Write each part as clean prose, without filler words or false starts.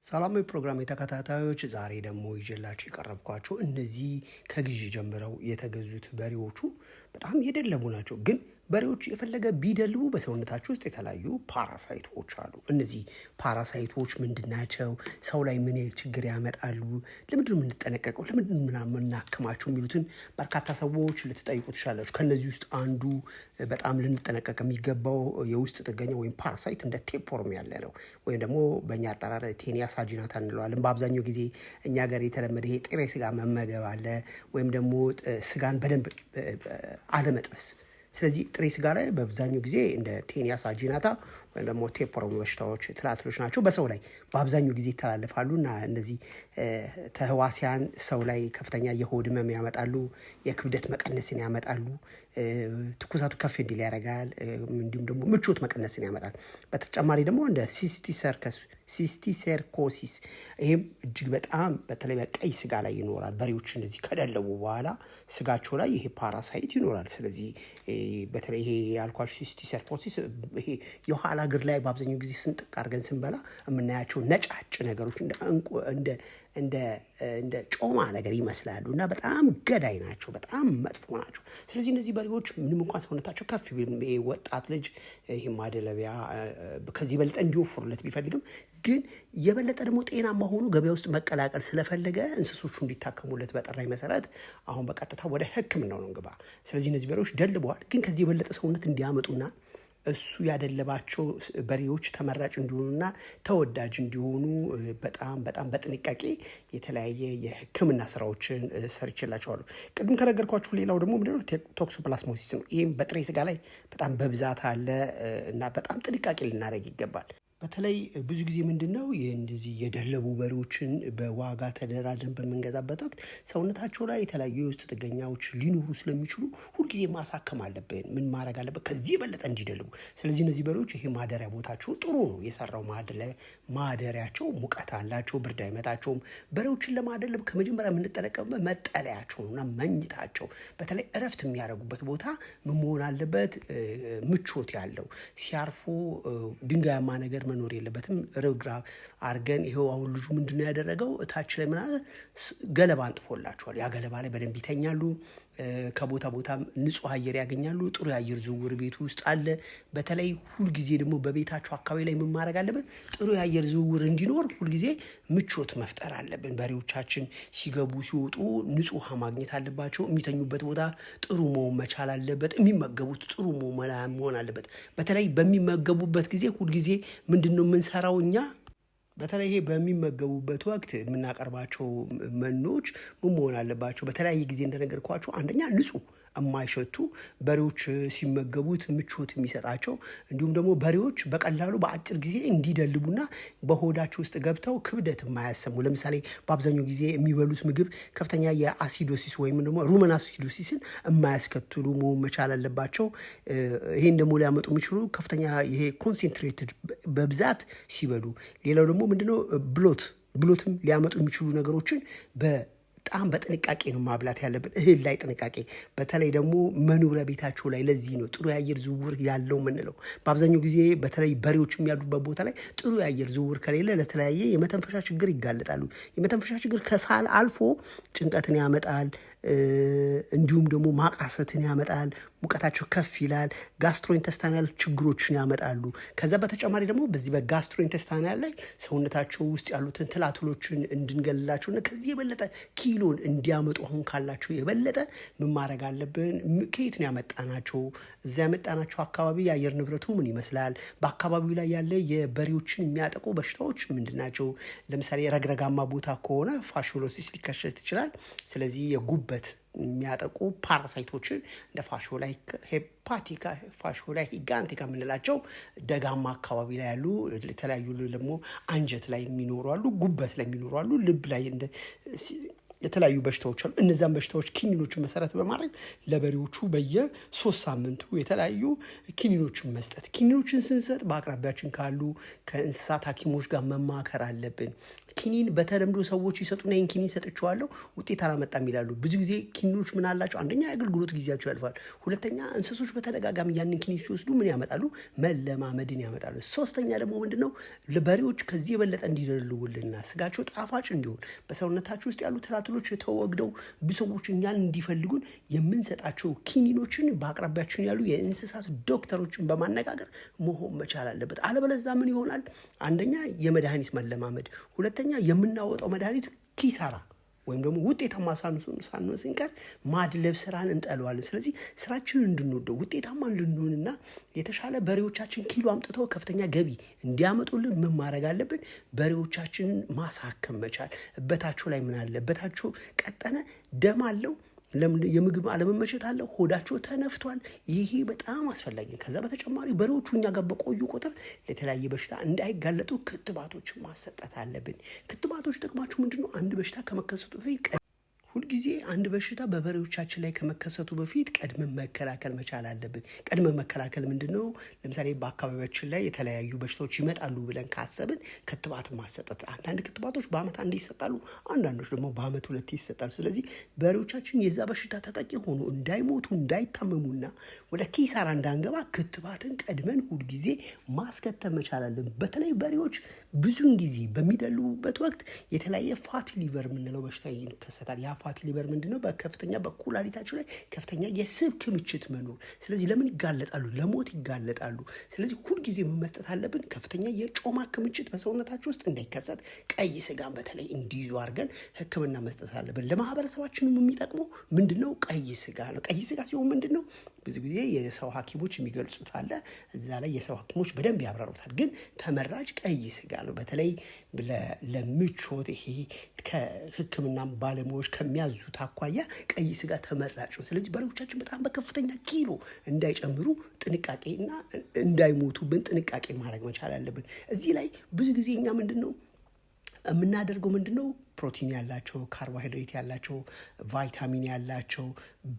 ሰላም ፕሮግራም የተከታታዮች ዛሬ ደግሞ ይዤላችሁ የቀረብኳቸው እነዚህ ከግዢ ጀምረው የተገዙት በሬዎቹ በጣም የደለቡ ናቸው። ግን በሬዎች የፈለገ ቢደልቡ በሰውነታቸው ውስጥ የተለያዩ ፓራሳይቶች አሉ። እነዚህ ፓራሳይቶች ምንድናቸው? ሰው ላይ ምን ችግር ያመጣሉ? ለምንድን ነው የምንጠነቀቀው? ለምንድን ነው የምናክማቸው? የሚሉትን በርካታ ሰዎች ልትጠይቁ ትችላላችሁ። ከነዚህ ውስጥ አንዱ በጣም ልንጠነቀቅ የሚገባው የውስጥ ጥገኛ ወይም ፓራሳይት እንደ ቴፕወርም ያለ ነው። ወይም ደግሞ በእኛ አጠራር ቴኒያ ሳጂናታ እንለዋለን። በአብዛኛው ጊዜ እኛ ጋር የተለመደ ይሄ ጥሬ ስጋ መመገብ አለ፣ ወይም ደግሞ ስጋን በደንብ አለመጥበስ። ስለዚህ ጥሬ ስጋ ላይ በአብዛኛው ጊዜ እንደ ቴኒያ ሳጂናታ ወይም ደግሞ ቴፕወርም በሽታዎች ትላትሎች ናቸው። በሰው ላይ በአብዛኛው ጊዜ ይተላለፋሉ እና እነዚህ ተህዋሲያን ሰው ላይ ከፍተኛ የሆድ ህመም ያመጣሉ፣ የክብደት መቀነስን ያመጣሉ፣ ትኩሳቱ ከፍ እንዲል ያደርጋል፣ እንዲሁም ደግሞ ምቾት መቀነስን ያመጣል። በተጨማሪ ደግሞ እንደ ሲስቲሴርኮሲስ ይሄም እጅግ በጣም በተለይ በቀይ ስጋ ላይ ይኖራል። በሬዎች እንደዚህ ከደለቡ በኋላ ስጋቸው ላይ ይሄ ፓራሳይት ይኖራል። ስለዚህ በተለይ ይሄ ያልኳችሁ ሲስቲሴርኮሲስ ይሄ የኋላ እግር ላይ በአብዛኛው ጊዜ ስንጥቅ አድርገን ስንበላ የምናያቸው ነጫጭ ነገሮች እንደ ጮማ ነገር ይመስላሉ እና በጣም ገዳይ ናቸው፣ በጣም መጥፎ ናቸው። ስለዚህ እነዚህ በሬዎች ምንም እንኳን ሰውነታቸው ከፍ ቢል ወጣት ልጅ ይሄ ማደለቢያ ከዚህ በለጠ እንዲወፍሩለት ቢፈልግም ግን የበለጠ ደግሞ ጤናማ ሆኖ ገበያ ውስጥ መቀላቀል ስለፈለገ እንስሶቹ እንዲታከሙለት በጠራኝ መሰረት አሁን በቀጥታ ወደ ሕክምናው ነው እንግባ። ስለዚህ እነዚህ በሬዎች ደልበዋል፣ ግን ከዚህ የበለጠ ሰውነት እንዲያመጡና እሱ ያደለባቸው በሬዎች ተመራጭ እንዲሆኑና ተወዳጅ እንዲሆኑ በጣም በጥንቃቄ የተለያየ የህክምና ስራዎችን ሰርቼላቸዋለሁ። ቅድም ከነገርኳችሁ ሌላው ደግሞ ምንድነው ቶክሶፕላስሞሲስ ነው። ይህም በጥሬ ስጋ ላይ በጣም በብዛት አለ እና በጣም ጥንቃቄ ልናደርግ ይገባል። በተለይ ብዙ ጊዜ ምንድነው እንደዚህ የደለቡ በሬዎችን በዋጋ ተደራድረን በምንገዛበት ወቅት ሰውነታቸው ላይ የተለያዩ የውስጥ ጥገኛዎች ሊኖሩ ስለሚችሉ ሁልጊዜ ማሳከም አለብን። ምን ማድረግ አለበት? ከዚህ የበለጠ እንዲደልቡ። ስለዚህ እነዚህ በሬዎች ይሄ ማደሪያ ቦታቸው ጥሩ ነው የሰራው ማደሪያቸው ሙቀት አላቸው፣ ብርድ አይመታቸውም። በሬዎችን ለማደለብ ከመጀመሪያ የምንጠነቀቅበት መጠለያቸው እና መኝታቸው፣ በተለይ እረፍት የሚያደርጉበት ቦታ ምን መሆን አለበት? ምቾት ያለው ሲያርፉ ድንጋያማ ነገር መኖር የለበትም። ርብራብ አድርገን ይሄው አሁን ልጁ ምንድነው ያደረገው? እታች ላይ ገለባ አንጥፎላቸዋል። ያ ገለባ ላይ በደንብ ይተኛሉ። ከቦታ ቦታ ንጹህ አየር ያገኛሉ። ጥሩ የአየር ዝውውር ቤት ውስጥ አለ። በተለይ ሁልጊዜ ደግሞ በቤታቸው አካባቢ ላይ ምን ማድረግ አለብን? ጥሩ የአየር ዝውውር እንዲኖር ሁልጊዜ ምቾት መፍጠር አለብን። በሬዎቻችን ሲገቡ ሲወጡ ንጹህ ውሃ ማግኘት አለባቸው። የሚተኙበት ቦታ ጥሩ መሆን መቻል አለበት። የሚመገቡት ጥሩ መሆን አለበት። በተለይ በሚመገቡበት ጊዜ ሁልጊዜ ምንድነው የምንሰራው እኛ? በተለይ ይሄ በሚመገቡበት ወቅት የምናቀርባቸው መኖች ምን መሆን አለባቸው? በተለያየ ጊዜ እንደነገርኳቸው አንደኛ ንጹህ የማይሸቱ በሬዎች ሲመገቡት ምቾት የሚሰጣቸው፣ እንዲሁም ደግሞ በሬዎች በቀላሉ በአጭር ጊዜ እንዲደልቡና በሆዳቸው ውስጥ ገብተው ክብደት የማያሰሙ። ለምሳሌ በአብዛኛው ጊዜ የሚበሉት ምግብ ከፍተኛ የአሲዶሲስ ወይም ደግሞ ሩመን አሲዶሲስን የማያስከትሉ መሆን መቻል አለባቸው። ይሄን ደግሞ ሊያመጡ የሚችሉ ከፍተኛ ይሄ ኮንሴንትሬትድ በብዛት ሲበሉ። ሌላው ደግሞ ምንድነው ብሎትም ሊያመጡ የሚችሉ ነገሮችን በጣም በጥንቃቄ ነው ማብላት ያለብን። እህል ላይ ጥንቃቄ፣ በተለይ ደግሞ መኖሪያ ቤታቸው ላይ። ለዚህ ነው ጥሩ የአየር ዝውውር ያለው ምንለው። በአብዛኛው ጊዜ በተለይ በሬዎች ያሉበት ቦታ ላይ ጥሩ የአየር ዝውውር ከሌለ ለተለያየ የመተንፈሻ ችግር ይጋለጣሉ። የመተንፈሻ ችግር ከሳል አልፎ ጭንቀትን ያመጣል፣ እንዲሁም ደግሞ ማቃሰትን ያመጣል። ሙቀታቸው ከፍ ይላል። ጋስትሮኢንተስታይናል ችግሮችን ያመጣሉ። ከዛ በተጨማሪ ደግሞ በዚህ በጋስትሮኢንተስታይናል ላይ ሰውነታቸው ውስጥ ያሉትን ትላትሎችን እንድንገልላቸው እና ከዚህ የበለጠ ኪሎን እንዲያመጡ አሁን ካላቸው የበለጠ ምን ማድረግ አለብን? ከየት ነው ያመጣናቸው? እዚያ ያመጣናቸው አካባቢ የአየር ንብረቱ ምን ይመስላል? በአካባቢው ላይ ያለ የበሬዎችን የሚያጠቁ በሽታዎች ምንድን ናቸው? ለምሳሌ ረግረጋማ ቦታ ከሆነ ፋሾሎሲስ ሊከሰት ይችላል። ስለዚህ የጉበት የሚያጠቁ ፓራሳይቶችን እንደ ፋሾላይክ ሄፓቲካ፣ ፋሾላይክ ሂጋንቲካ የምንላቸው ደጋማ አካባቢ ላይ ያሉ፣ የተለያዩ ደግሞ አንጀት ላይ የሚኖሩ አሉ፣ ጉበት ላይ የሚኖሩ አሉ፣ ልብ ላይ የተለያዩ በሽታዎች አሉ። እነዛን በሽታዎች ኪኒኖችን መሰረት በማድረግ ለበሬዎቹ በየ3 ሳምንቱ የተለያዩ ኪኒኖችን መስጠት። ኪኒኖችን ስንሰጥ በአቅራቢያችን ካሉ ከእንስሳት ሐኪሞች ጋር መማከር አለብን። ኪኒን በተለምዶ ሰዎች ይሰጡና ይህን ኪኒን ሰጥቼዋለሁ ውጤት አላመጣም ይላሉ። ብዙ ጊዜ ኪኒኖች ምን አላቸው? አንደኛ የአገልግሎት ጊዜያቸው ያልፋል። ሁለተኛ እንስሶች በተደጋጋሚ ያንን ኪኒን ሲወስዱ ምን ያመጣሉ? መለማመድን ያመጣሉ። ሶስተኛ ደግሞ ምንድነው? በሬዎች ከዚህ የበለጠ እንዲደልቡልና ስጋቸው ጣፋጭ እንዲሆን በሰውነታቸው ውስጥ ያሉ ትላትሎች የተወግደው ብዙዎች እኛን እንዲፈልጉን የምንሰጣቸው ኪኒኖችን በአቅራቢያችን ያሉ የእንስሳት ዶክተሮችን በማነጋገር መሆን መቻል አለበት። አለበለዚያ ምን ይሆናል? አንደኛ የመድኃኒት መለማመድ፣ ሁለተኛ የምናወጣው መድኃኒት ኪሳራ ወይም ደግሞ ውጤታማ ሳንሆን ስንቀር ማድለብ ስራን እንጠለዋለን። ስለዚህ ስራችንን እንድንወደው ውጤታማ እንድንሆንና የተሻለ በሬዎቻችን ኪሎ አምጥተው ከፍተኛ ገቢ እንዲያመጡልን ምን ማድረግ አለብን? በሬዎቻችንን ማሳከም መቻል። እበታቸው ላይ ምን አለ? እበታቸው ቀጠነ፣ ደም አለው፣ የምግብ አለመመቸት አለ፣ ሆዳቸው ተነፍቷል። ይሄ በጣም አስፈላጊ ነው። ከዛ በተጨማሪ በሬዎቹ እኛ ጋር በቆዩ ቁጥር ለተለያየ በሽታ እንዳይጋለጡ ክትባቶችን ማሰጠት አለብን። ክትባቶች ጥቅማቸው ምንድነው? አንድ በሽታ ከመከሰቱ በፊት ሁልጊዜ አንድ በሽታ በበሬዎቻችን ላይ ከመከሰቱ በፊት ቀድመን መከላከል መቻል አለብን። ቀድመን መከላከል ምንድነው? ለምሳሌ በአካባቢያችን ላይ የተለያዩ በሽታዎች ይመጣሉ ብለን ካሰብን ክትባት ማሰጠት። አንዳንድ ክትባቶች በአመት አንዴ ይሰጣሉ፣ አንዳንዶች ደግሞ በአመት 2 ይሰጣሉ። ስለዚህ በሬዎቻችን የዛ በሽታ ተጠቂ ሆኖ እንዳይሞቱ እንዳይታመሙና ወደ ኪሳራ እንዳንገባ ክትባትን ቀድመን ሁልጊዜ ማስከተብ መቻል አለብን። በተለይ በሬዎች ብዙውን ጊዜ በሚደልቡበት ወቅት የተለያየ ፋቲ ሊቨር የምንለው በሽታ ይከሰታል። ፋቲ ሊቨር ምንድነው? በከፍተኛ በኩላሊታቸው ላይ ከፍተኛ የስብ ክምችት መኖር። ስለዚህ ለምን ይጋለጣሉ? ለሞት ይጋለጣሉ። ስለዚህ ሁልጊዜ ምን መስጠት አለብን? ከፍተኛ የጮማ ክምችት በሰውነታቸው ውስጥ እንዳይከሰት ቀይ ስጋን በተለይ እንዲይዙ አድርገን ሕክምና መስጠት አለብን። ለማህበረሰባችንም የሚጠቅመው ምንድነው? ቀይ ስጋ ነው። ቀይ ስጋ ሲሆን ምንድነው? ብዙ ጊዜ የሰው ሐኪሞች የሚገልጹት አለ፣ እዛ ላይ የሰው ሐኪሞች በደንብ ያብራሩታል። ግን ተመራጭ ቀይ ስጋ ነው። በተለይ ለምቾት ይሄ ከሕክምና ባለሙያዎች ከሚያዙት አኳያ ቀይ ስጋ ተመራጭ ነው። ስለዚህ በሬዎቻችን በጣም በከፍተኛ ኪሎ እንዳይጨምሩ ጥንቃቄና እንዳይሞቱብን ጥንቃቄ ማድረግ መቻል አለብን። እዚህ ላይ ብዙ ጊዜ እኛ ምንድነው የምናደርገው? ምንድነው ፕሮቲን ያላቸው፣ ካርቦሃይድሬት ያላቸው፣ ቫይታሚን ያላቸው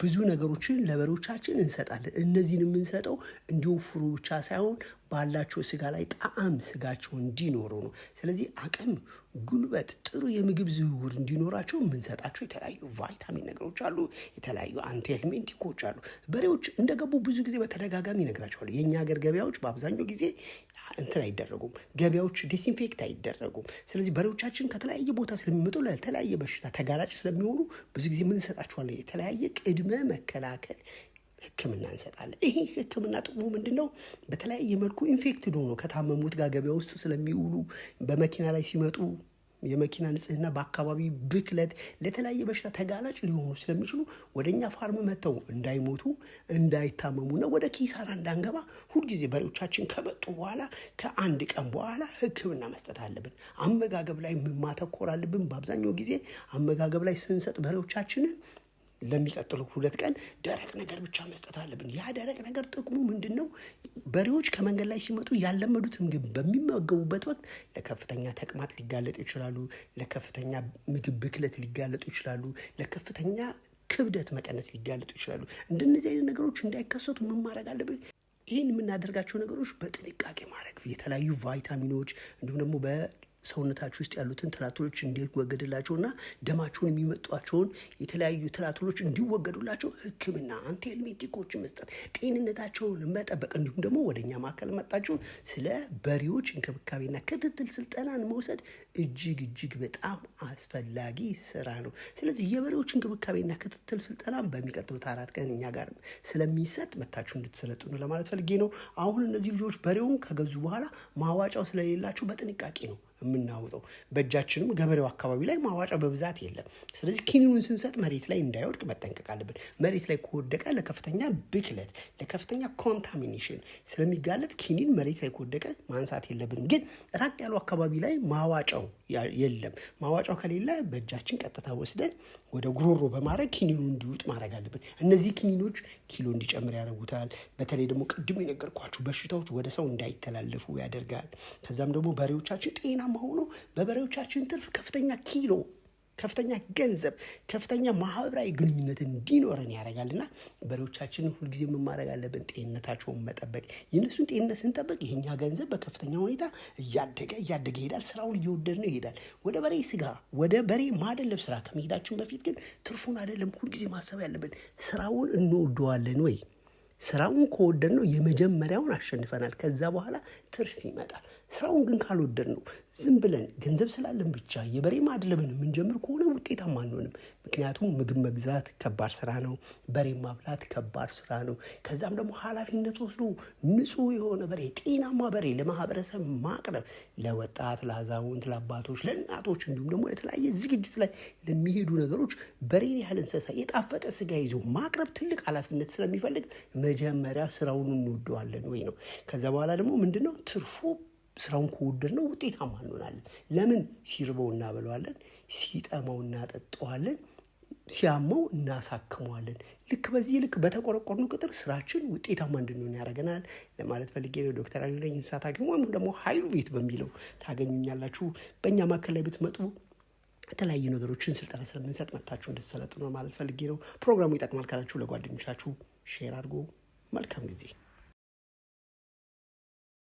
ብዙ ነገሮችን ለበሬዎቻችን እንሰጣለን። እነዚህን የምንሰጠው እንዲወፍሩ ብቻ ሳይሆን ባላቸው ስጋ ላይ ጣዕም ስጋቸው እንዲኖሩ ነው። ስለዚህ አቅም፣ ጉልበት፣ ጥሩ የምግብ ዝውውር እንዲኖራቸው የምንሰጣቸው የተለያዩ ቫይታሚን ነገሮች አሉ፣ የተለያዩ አንቲሄልሚንቲኮች አሉ። በሬዎች እንደገቡ ብዙ ጊዜ በተደጋጋሚ ይነግራቸዋል። የእኛ ሀገር ገበያዎች በአብዛኛው ጊዜ እንትን አይደረጉም፣ ገበያዎች ዲስኢንፌክት አይደረጉም። ስለዚህ በሬዎቻችን ከተለያየ ቦታ ስለሚመጡ ለተለያየ በሽታ ተጋላጭ ስለሚሆኑ ብዙ ጊዜ ምን እንሰጣቸዋለን? የተለያየ ቅድመ መከላከል ሕክምና እንሰጣለን። ይሄ ሕክምና ጥቅሙ ምንድነው? በተለያየ መልኩ ኢንፌክትድ ሆኖ ከታመሙት ጋር ገበያ ውስጥ ስለሚውሉ በመኪና ላይ ሲመጡ የመኪና ንጽህና፣ በአካባቢ ብክለት ለተለያየ በሽታ ተጋላጭ ሊሆኑ ስለሚችሉ ወደኛ ፋርም መጥተው እንዳይሞቱ እንዳይታመሙና ወደ ኪሳራ እንዳንገባ ሁልጊዜ በሬዎቻችን ከመጡ በኋላ ከአንድ ቀን በኋላ ሕክምና መስጠት አለብን። አመጋገብ ላይ ማተኮር አለብን። በአብዛኛው ጊዜ አመጋገብ ላይ ስንሰጥ በሬዎቻችንን ለሚቀጥሉ 2 ቀን ደረቅ ነገር ብቻ መስጠት አለብን። ያ ደረቅ ነገር ጥቅሙ ምንድነው? በሬዎች ከመንገድ ላይ ሲመጡ ያለመዱት ምግብ በሚመገቡበት ወቅት ለከፍተኛ ተቅማጥ ሊጋለጡ ይችላሉ፣ ለከፍተኛ ምግብ ብክለት ሊጋለጡ ይችላሉ፣ ለከፍተኛ ክብደት መቀነስ ሊጋለጡ ይችላሉ። እንደነዚህ አይነት ነገሮች እንዳይከሰቱ ምን ማድረግ አለብን? ይህን የምናደርጋቸው ነገሮች በጥንቃቄ ማድረግ፣ የተለያዩ ቫይታሚኖች እንዲሁም ደግሞ ሰውነታችሁ ውስጥ ያሉትን ትላትሎች እንዲወገድላቸውና ደማቸውን የሚመጧቸውን የተለያዩ ትላትሎች እንዲወገዱላቸው ሕክምና አንቲሄልሚንቲኮችን መስጠት፣ ጤንነታቸውን መጠበቅ እንዲሁም ደግሞ ወደኛ ማዕከል መጣችሁ ስለ በሬዎች እንክብካቤና ክትትል ስልጠናን መውሰድ እጅግ በጣም አስፈላጊ ስራ ነው። ስለዚህ የበሬዎች እንክብካቤና ክትትል ስልጠና በሚቀጥሉት 4 ቀን እኛ ጋር ስለሚሰጥ መታችሁ እንድትሰለጥኑ ለማለት ፈልጌ ነው። አሁን እነዚህ ልጆች በሬውን ከገዙ በኋላ ማዋጫው ስለሌላቸው በጥንቃቄ ነው የምናወጣው። በእጃችንም ገበሬው አካባቢ ላይ ማዋጫ በብዛት የለም። ስለዚህ ኪኒኑን ስንሰጥ መሬት ላይ እንዳይወድቅ መጠንቀቅ አለብን። መሬት ላይ ከወደቀ ለከፍተኛ ብክለት፣ ለከፍተኛ ኮንታሚኔሽን ስለሚጋለጥ ኪኒን መሬት ላይ ከወደቀ ማንሳት የለብንም። ግን ራቅ ያሉ አካባቢ ላይ ማዋጫው የለም። ማዋጫው ከሌለ በእጃችን ቀጥታ ወስደን ወደ ጉሮሮ በማድረግ ኪኒኑ እንዲውጥ ማድረግ አለብን። እነዚህ ኪኒኖች ኪሎ እንዲጨምር ያደርጉታል። በተለይ ደግሞ ቅድም የነገርኳችሁ በሽታዎች ወደ ሰው እንዳይተላለፉ ያደርጋል። ከዛም ደግሞ በሬዎቻችን ጤናማ ሆኖ በበሬዎቻችን ትርፍ ከፍተኛ ኪሎ ከፍተኛ ገንዘብ፣ ከፍተኛ ማህበራዊ ግንኙነት እንዲኖረን ያደርጋልና በሬዎቻችንን ሁልጊዜ ምን ማድረግ አለብን? ጤንነታቸውን መጠበቅ። የእነሱን ጤንነት ስንጠብቅ የኛ ገንዘብ በከፍተኛ ሁኔታ እያደገ ይሄዳል። ስራውን እየወደድ ነው ይሄዳል። ወደ በሬ ስጋ ወደ በሬ ማደለብ ስራ ከመሄዳችን በፊት ግን ትርፉን አይደለም ሁልጊዜ ማሰብ ያለብን፣ ስራውን እንወደዋለን ወይ? ስራውን ከወደድ ነው የመጀመሪያውን አሸንፈናል። ከዛ በኋላ ትርፍ ይመጣል። ስራውን ግን ካልወደድ ነው ዝም ብለን ገንዘብ ስላለን ብቻ የበሬ ማድለብን የምንጀምር ከሆነ ውጤታማ አንሆንም። ምክንያቱም ምግብ መግዛት ከባድ ስራ ነው። በሬ ማብላት ከባድ ስራ ነው። ከዛም ደግሞ ኃላፊነት ወስዶ ንጹህ የሆነ በሬ፣ ጤናማ በሬ ለማህበረሰብ ማቅረብ፣ ለወጣት፣ ለአዛውንት፣ ለአባቶች፣ ለእናቶች እንዲሁም ደግሞ ለተለያየ ዝግጅት ላይ ለሚሄዱ ነገሮች በሬን ያህል እንስሳ የጣፈጠ ስጋ ይዞ ማቅረብ ትልቅ ኃላፊነት ስለሚፈልግ መጀመሪያ ስራውን እንወደዋለን ወይ ነው። ከዛ በኋላ ደግሞ ምንድነው ትርፉ? ስራውን ከወደድ ነው ውጤታማ እንሆናለን። ለምን? ሲርበው እናበለዋለን፣ ሲጠማው እናጠጠዋለን፣ ሲያመው እናሳክመዋለን። ልክ በዚህ ልክ በተቆረቆርን ቁጥር ስራችን ውጤታማ እንድንሆን ያደርገናል ለማለት ፈልጌ ነው። ዶክተር አሊ ነኝ፣ እንስሳት ሐኪም ወይም ደግሞ ኃይሉ ቬት በሚለው ታገኙኛላችሁ። በእኛ ማዕከል ላይ ብትመጡ የተለያዩ ነገሮችን ስልጠና ስለምንሰጥ መጥታችሁ እንድትሰለጥኑ ማለት ፈልጌ ነው። ፕሮግራሙ ይጠቅማል ካላችሁ ለጓደኞቻችሁ ሼር አድርጎ መልካም ጊዜ